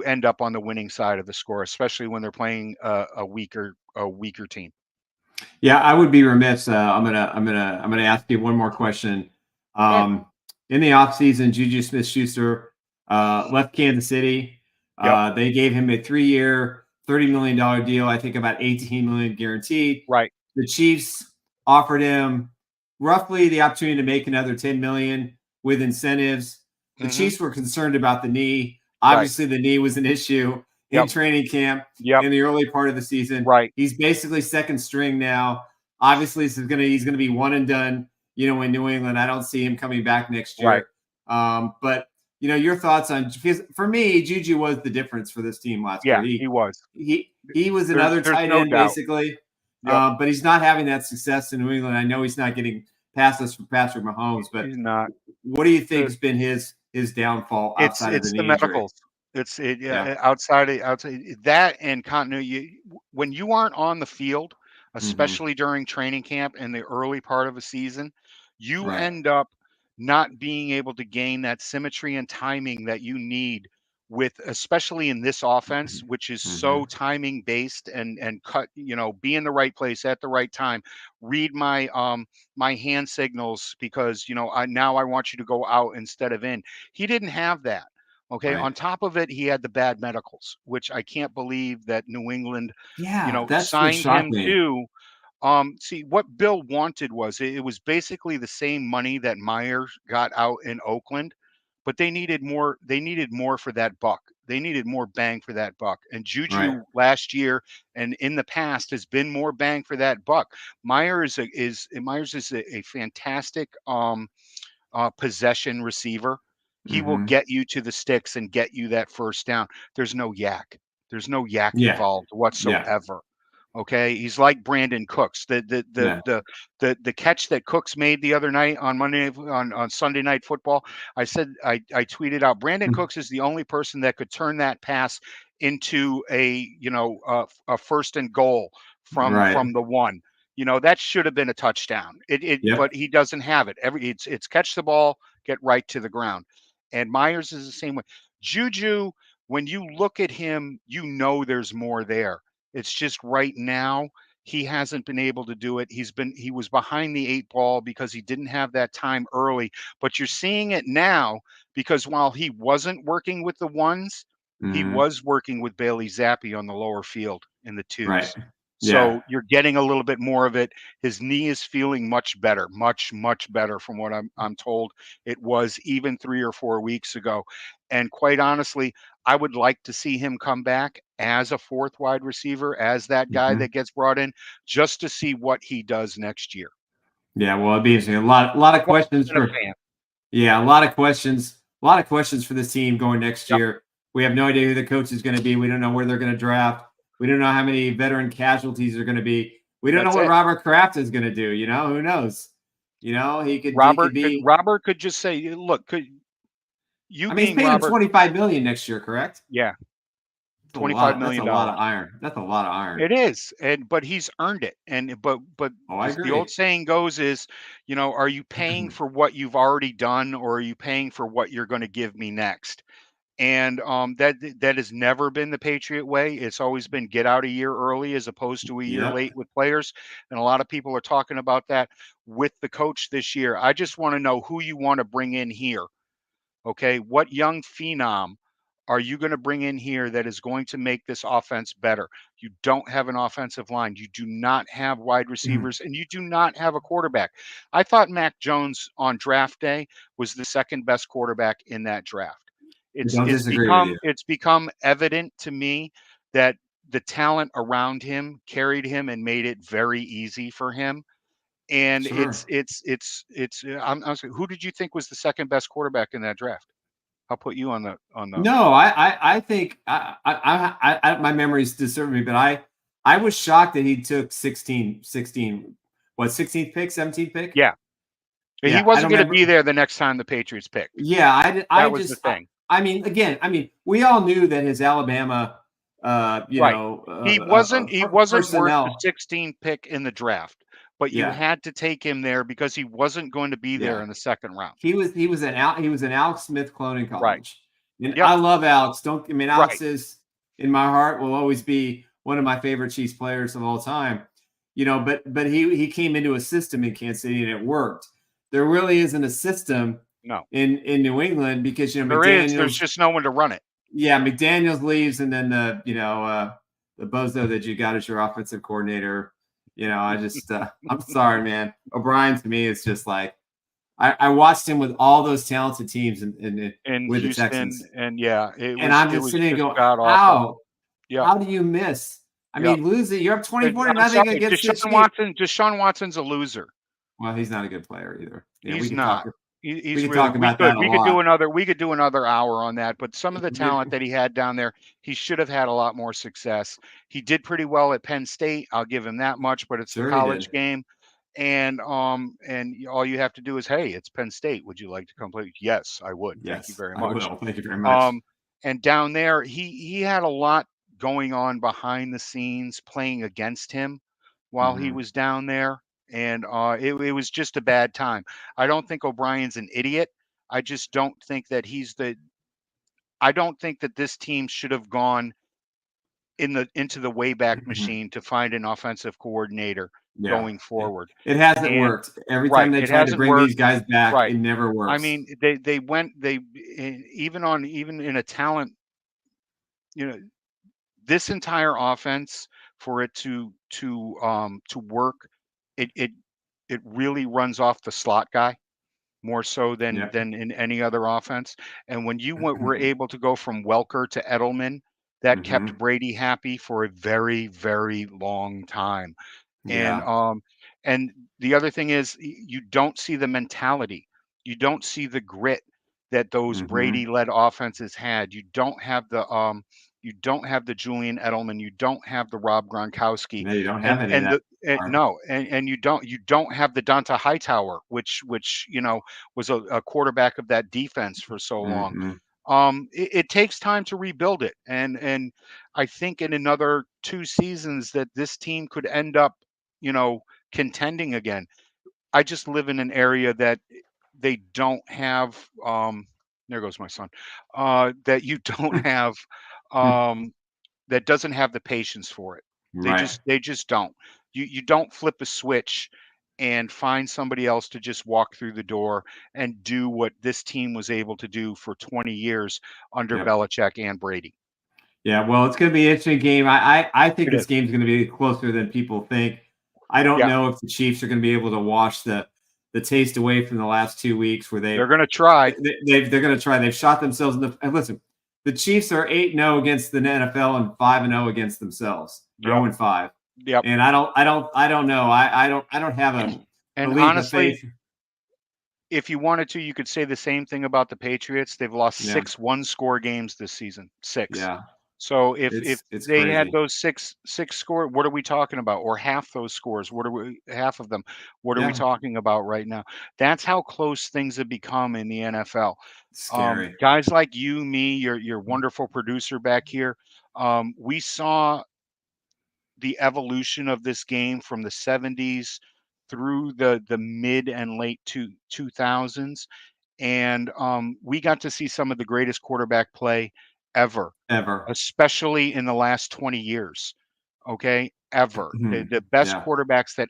end up on the winning side of the score, especially when they're playing a weaker team. Yeah, I would be remiss. I'm gonna ask you one more question. In the offseason, Juju Smith-Schuster left Kansas City. They gave him a 3-year, $30 million deal. I think about $18 million guaranteed. Right. The Chiefs offered him roughly the opportunity to make another $10 million with incentives. The Chiefs were concerned about the knee. Obviously, the knee was an issue in training camp in the early part of the season. Right. He's basically second string now. Obviously, he's going to be one and done, in New England. I don't see him coming back next year. Right. But, your thoughts on, because for me, Juju was the difference for this team last year. He was. He was another tight end, basically. But he's not having that success in New England. I know he's not getting passes from Patrick Mahomes, but he's not. What do you think has been his downfall outside of the knee medicals? Outside that and continuity. When you aren't on the field, especially during training camp and the early part of a season, you end up not being able to gain that symmetry and timing that you need with, especially in this offense, which is so timing based and cut, be in the right place at the right time, read my my hand signals because I want you to go out instead of in. He didn't have that. Okay. On top of it, he had the bad medicals, which I can't believe that New England, signed him to. See, what Bill wanted was it was basically the same money that Meyer got out in Oakland, but they needed more. They needed more for that buck. They needed more bang for that buck. And Juju last year and in the past has been more bang for that buck. Myers is a fantastic possession receiver. He will get you to the sticks and get you that first down. There's no yak. There's no yak involved whatsoever. Okay, he's like Brandon Cooks. The catch that Cooks made the other night on on Sunday Night Football. I said I tweeted out Brandon Cooks is the only person that could turn that pass into a first and goal from the one. That should have been a touchdown. But he doesn't have it. It's catch the ball, get right to the ground. And Myers is the same way. Juju, when you look at him, there's more there. It's just right now he hasn't been able to do it. He was behind the 8 ball because he didn't have that time early, but you're seeing it now because while he wasn't working with the ones, he was working with Bailey Zappi on the lower field in the 2s. Right. So you're getting a little bit more of it. His knee is feeling much better, much, much better from what I'm told it was even 3 or 4 weeks ago. And quite honestly, I would like to see him come back as a 4th wide receiver, as that guy that gets brought in, just to see what he does next year. Yeah, well, it'd be interesting. A lot of questions a lot of questions for this team going next year. We have no idea who the coach is going to be. We don't know where they're going to draft. We don't know how many veteran casualties are going to be. We don't know what Robert Kraft is going to do. Who knows? Robert could just say, "Look, he's paying him $25 million next year, correct?" Yeah, $25 million. That's a lot of iron. That's a lot of iron. It is, but he's earned it. But the old saying goes is, are you paying for what you've already done, or are you paying for what you're going to give me next? And that has never been the Patriot way. It's always been get out a year early as opposed to a year late with players. And a lot of people are talking about that with the coach this year. I just want to know who you want to bring in here. Okay, what young phenom are you going to bring in here that is going to make this offense better? You don't have an offensive line. You do not have wide receivers, and you do not have a quarterback. I thought Mac Jones on draft day was the second best quarterback in that draft. It's become evident to me that the talent around him carried him and made it very easy for him. And I'm who did you think was the second best quarterback in that draft? I'll put you on the. No, I think I my memories disturb me, but I was shocked that he took 16th pick, 17th pick? Yeah. He wasn't going to be there the next time the Patriots picked. Yeah, that was the thing. We all knew that his Alabama, he wasn't worth the 16th pick in the draft, but you had to take him there because he wasn't going to be there in the second round. He was an Alex Smith clone in college. Right. And I love Alex. Alex is in my heart will always be one of my favorite Chiefs players of all time. But he came into a system in Kansas City and it worked. There really isn't a system in New England because there's just no one to run it. Yeah, McDaniels leaves and then the bozo that you got as your offensive coordinator. I just I'm sorry, man. O'Brien to me is just like I watched him with all those talented teams and with Houston, the Texans, and I'm just sitting there going, god-awful. how do you miss? I mean, losing. You're up 24-0 against the Chiefs. Deshaun Watson's a loser. Well, he's not a good player either. Yeah, he's not. We could talk about that a lot. We could do another hour on that. But some of the talent that he had down there, he should have had a lot more success. He did pretty well at Penn State. I'll give him that much. But it's a college game, and all you have to do is, hey, it's Penn State. Would you like to come play? Yes, I would. Yes, thank you very much. I will. Thank you very much. And down there, he had a lot going on behind the scenes, playing against him while he was down there. And it was just a bad time. I don't think O'Brien's an idiot. I just don't think that I don't think that this team should have gone into the Wayback Machine to find an offensive coordinator going forward. It hasn't worked. Every time they tried to bring these guys back, it never works. I mean, even in a talent, this entire offense, for it to work, it really runs off the slot guy more so than in any other offense. And when you were able to go from Welker to Edelman, that kept Brady happy for a very, very long time. And the other thing is, you don't see the mentality, you don't see the grit that those Brady-led offenses had. You don't have the Julian Edelman. You don't have the Rob Gronkowski. No, you don't have any of that. And you don't have the Donta Hightower, which was a quarterback of that defense for so long. It takes time to rebuild it, and I think in another 2 seasons that this team could end up, contending again. I just live in an area that they don't have. There goes my son. That you don't have. That doesn't have the patience for it. They just don't. You don't flip a switch and find somebody else to just walk through the door and do what this team was able to do for 20 years under Belichick and Brady. Yeah, well, it's going to be an interesting game. I think this game's going to be closer than people think. I don't know if the Chiefs are going to be able to wash the taste away from the last 2 weeks where they're going to try. They're going to try. They've shot themselves in the. And listen, the Chiefs are 8-0 against the NFL and 5-0 against themselves. 0-5. Yep. And I don't know. I don't have a. And honestly, if you wanted to, you could say the same thing about the Patriots. They've lost 6 one-score games this season. 6. Yeah. So if they crazy. had those six score, what are we talking about? Or half those scores? Half of them? What are we talking about right now? That's how close things have become in the NFL. Scary. Guys like you, me, your wonderful producer back here. We saw the evolution of this game from the 70s through the mid and late 2000s, and we got to see some of the greatest quarterback play ever, especially in the last 20 years. Okay, ever. The best quarterbacks that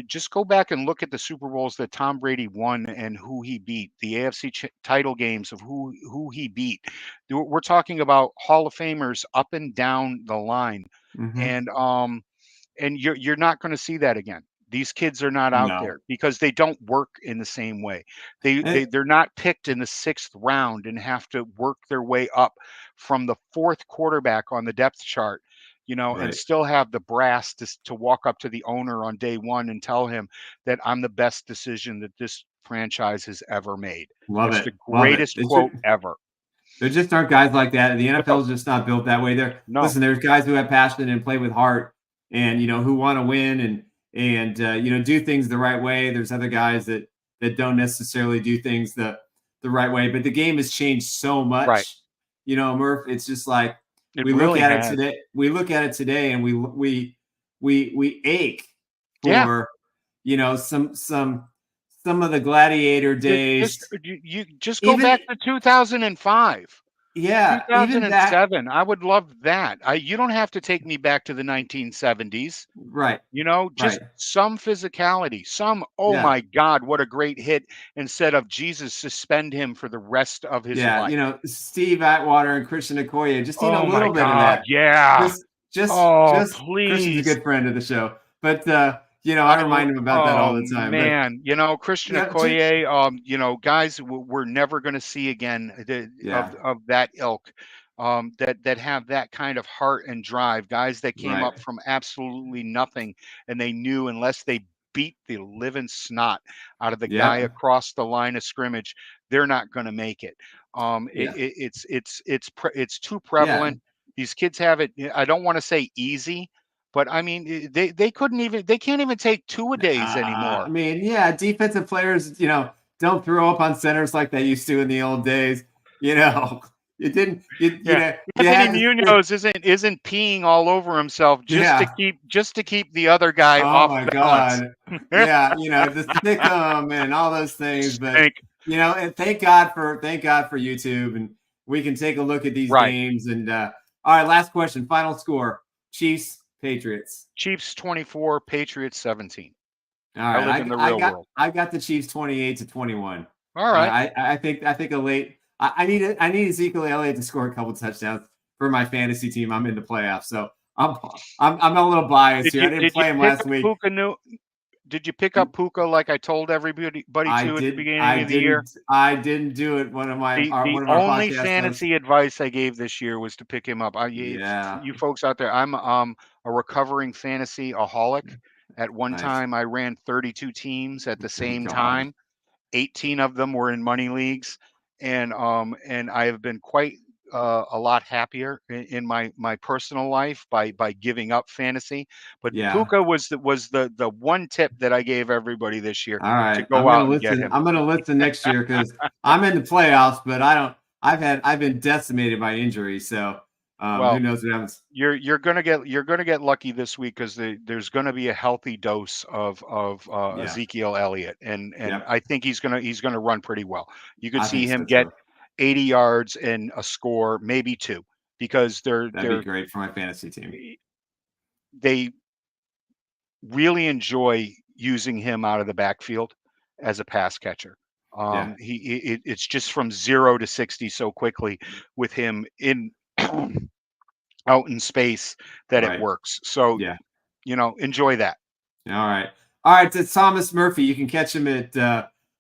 just go back and look at the Super Bowls that Tom Brady won and who he beat, the AFC title games of who he beat. We're talking about Hall of Famers up and down the line, and you're not going to see that again. These kids are not out there because they don't work in the same way. They're not picked in the 6th round and have to work their way up from the 4th quarterback on the depth chart, and still have the brass to walk up to the owner on day 1 and tell him that I'm the best decision that this franchise has ever made. It's the greatest quote ever. There just aren't guys like that. The NFL is just not built that way. Listen, there's guys who have passion and play with heart and, who want to win and do things the right way. There's other guys that don't necessarily do things the right way, but the game has changed so much. Murph, it's just like we look at it today. We look at it today and we ache for some of the gladiator days. You just go back to 2005. Yeah, 2007. I would love that. You don't have to take me back to the 1970s. Right. Just some physicality. My God, what a great hit! Instead of Jesus, suspend him for the rest of his life. Steve Atwater and Christian Okoye. Just a little bit of that. Yeah. Just Christian's a please. good friend of the show, but I remind him about that all the time. Man, Christian Okoye, guys we're never going to see again of that ilk, that have that kind of heart and drive. Guys that came up from absolutely nothing, and they knew unless they beat the living snot out of the guy across the line of scrimmage, they're not going to make it. It's too prevalent. These kids have it. I don't want to say easy, but I mean, they can't even take two-a-days anymore. I mean, defensive players, don't throw up on centers like they used to in the old days. You didn't. Anthony Munoz isn't peeing all over himself just to keep the other guy off balance. God. The Stickum and all those things. But and thank God for YouTube, and we can take a look at these games. And all right, last question, final score: Chiefs, Patriots. Chiefs 24, Patriots 17. All right, I live in the real world. I got the Chiefs 28-21. All right, I think a late. I need Ezekiel Elliott to score a couple touchdowns for my fantasy team. I'm in the playoffs, so I'm a little biased here. I didn't play him last week. Did you pick up Puka like I told everybody at the beginning of the year? I didn't do it. One of our only fantasy advice I gave this year was to pick him up. You folks out there, I'm a recovering fantasy-aholic. At one time, I ran 32 teams at the same time. 18 of them were in money leagues, and I have been quite a lot happier in my personal life by giving up fantasy. But Puka was the one tip that I gave everybody this year. All right, to go out and get him. I'm going to listen next year because I'm in the playoffs, but I've been decimated by injury, so who knows what happens. You're gonna get lucky this week because there's gonna be a healthy dose of Ezekiel Elliott, and I think he's gonna run pretty well. You could see him get 80 yards and a score, maybe 2, because that'd be great for my fantasy team. They really enjoy using him out of the backfield as a pass catcher. It's just from 0 to 60 so quickly with him in out in space that it works. So enjoy that. All right. It's Thomas Murphy. You can catch him at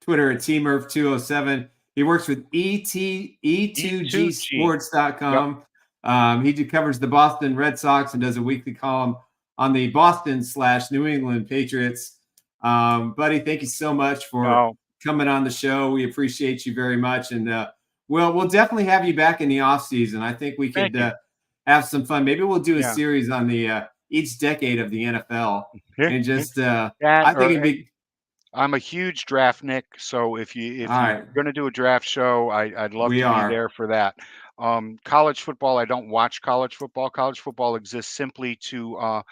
Twitter at tmurph207. He works with E2G Sports.com. He covers the Boston Red Sox and does a weekly column on the Boston/New England Patriots. Buddy, thank you so much for coming on the show. We appreciate you very much. And we'll definitely have you back in the off season. I think we could have some fun. Maybe we'll do a series on the each decade of the NFL and just I think it'd be. I'm a huge draft Nick, so if you're going to do a draft show, I'd love to be there for that. College football, I don't watch college football. College football exists simply to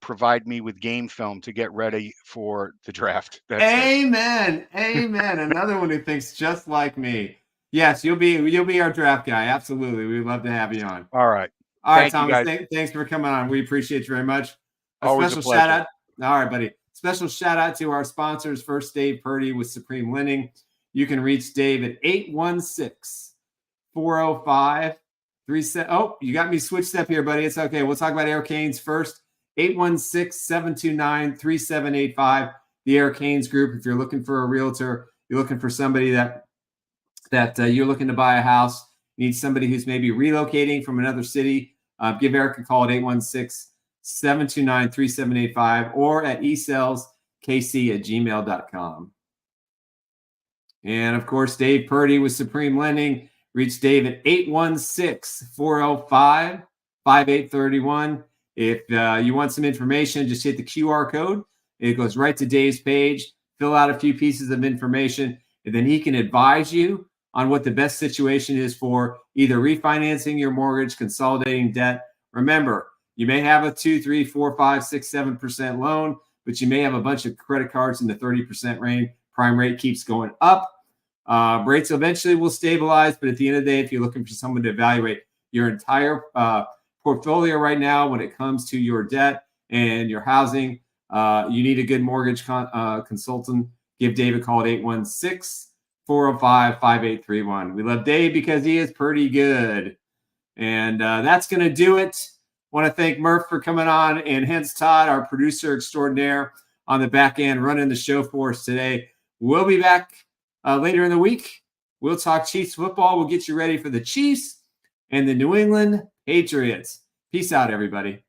provide me with game film to get ready for the draft. Amen. Another one who thinks just like me. Yes, you'll be our draft guy. Absolutely, we'd love to have you on. All right, Thomas. Thanks for coming on. We appreciate you very much. Always special a pleasure. Shout out. All right, buddy. Special shout out to our sponsors. First, Dave Purdy with Supreme Lending. You can reach Dave at 816-405-37. Oh, you got me switched up here, buddy. It's okay. We'll talk about Air Canes first. 816-729-3785. The Air Canes Group. If you're looking for a realtor, you're looking for somebody that you're looking to buy a house, need somebody who's maybe relocating from another city, give Eric a call at 816-729-3785 or at esaleskc@gmail.com. And, of course, Dave Purdy with Supreme Lending. Reach Dave at 816-405-5831. If you want some information, just hit the QR code. It goes right to Dave's page. Fill out a few pieces of information, and then he can advise you on what the best situation is for either refinancing your mortgage, consolidating debt. Remember, you may have a 2, 3, 4, 5, 6, 7% loan, but you may have a bunch of credit cards in the 30% range. Prime rate keeps going up. Rates eventually will stabilize, but at the end of the day, if you're looking for someone to evaluate your entire portfolio right now when it comes to your debt and your housing, you need a good mortgage consultant. Give Dave a call at 816-405-5831. We love Dave because he is pretty good. And that's going to do it. Want to thank Murph for coming on, and hence Todd, our producer extraordinaire on the back end, running the show for us today. We'll be back later in the week. We'll talk Chiefs football. We'll get you ready for the Chiefs and the New England Patriots. Peace out, everybody.